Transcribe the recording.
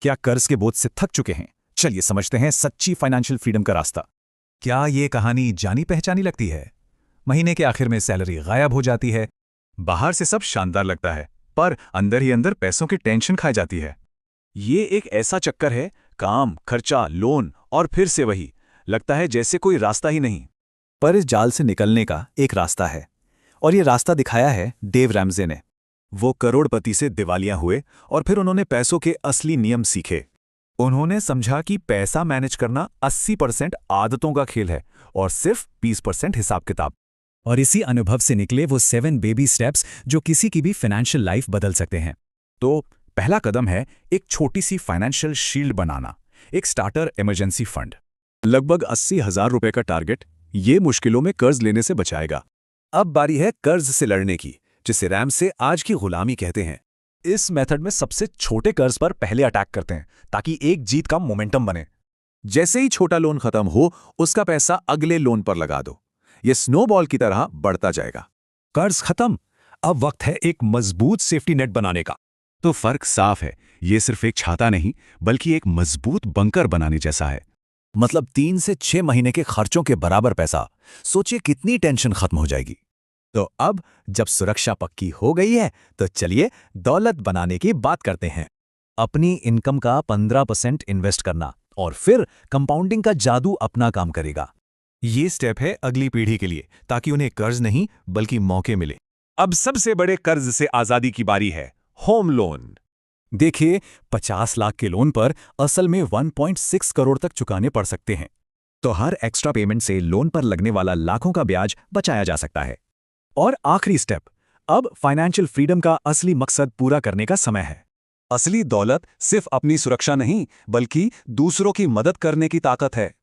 क्या कर्ज के बोझ से थक चुके हैं? चलिए समझते हैं सच्ची फाइनेंशियल फ्रीडम का रास्ता। क्या ये कहानी जानी पहचानी लगती है? महीने के आखिर में सैलरी गायब हो जाती है, बाहर से सब शानदार लगता है, पर अंदर ही अंदर पैसों की टेंशन खाई जाती है। ये एक ऐसा चक्कर है, काम, खर्चा, लोन और फिर से वही, लगता है जैसे कोई रास्ता ही नहीं। पर इस जाल से निकलने का एक रास्ता है, और ये रास्ता दिखाया है डेव रैमजे ने। वो करोड़पति से दिवालिया हुए और फिर उन्होंने पैसों के असली नियम सीखे। उन्होंने समझा कि पैसा मैनेज करना 80% आदतों का खेल है और सिर्फ 20% हिसाब किताब। और इसी अनुभव से निकले वो 7 बेबी स्टेप्स जो किसी की भी फाइनेंशियल लाइफ बदल सकते हैं। तो पहला कदम है एक छोटी सी फाइनेंशियल शील्ड बनाना, एक स्टार्टर इमरजेंसी फंड। लगभग 80,000 रुपए का टारगेट ये मुश्किलों में कर्ज लेने से बचाएगा। अब बारी है कर्ज से लड़ने की, जिसे रैमजे आज की गुलामी कहते हैं। इस मेथड में सबसे छोटे कर्ज पर पहले अटैक करते हैं ताकि एक जीत का मोमेंटम बने। जैसे ही छोटा लोन खत्म हो, उसका पैसा अगले लोन पर लगा दो। ये स्नोबॉल की तरह बढ़ता जाएगा। कर्ज खत्म, अब वक्त है एक मजबूत सेफ्टी नेट बनाने का। तो फर्क साफ है, ये सिर्फ एक छाता नहीं बल्कि एक मजबूत बंकर बनाने जैसा है। मतलब 3 से 6 महीने के खर्चों के बराबर पैसा। सोचिए कितनी टेंशन खत्म हो जाएगी। तो अब जब सुरक्षा पक्की हो गई है, तो चलिए दौलत बनाने की बात करते हैं। अपनी इनकम का 15% इन्वेस्ट करना और फिर कंपाउंडिंग का जादू अपना काम करेगा। ये स्टेप है अगली पीढ़ी के लिए, ताकि उन्हें कर्ज नहीं बल्कि मौके मिले। अब सबसे बड़े कर्ज से आजादी की बारी है, होम लोन। देखिए, 50 लाख के लोन पर असल में 1.6 करोड़ तक चुकाने पड़ सकते हैं। तो हर एक्स्ट्रा पेमेंट से लोन पर लगने वाला लाखों का ब्याज बचाया जा सकता है। और आखिरी स्टेप, अब फाइनेंशियल फ्रीडम का असली मकसद पूरा करने का समय है। असली दौलत सिर्फ अपनी सुरक्षा नहीं, बल्कि दूसरों की मदद करने की ताकत है।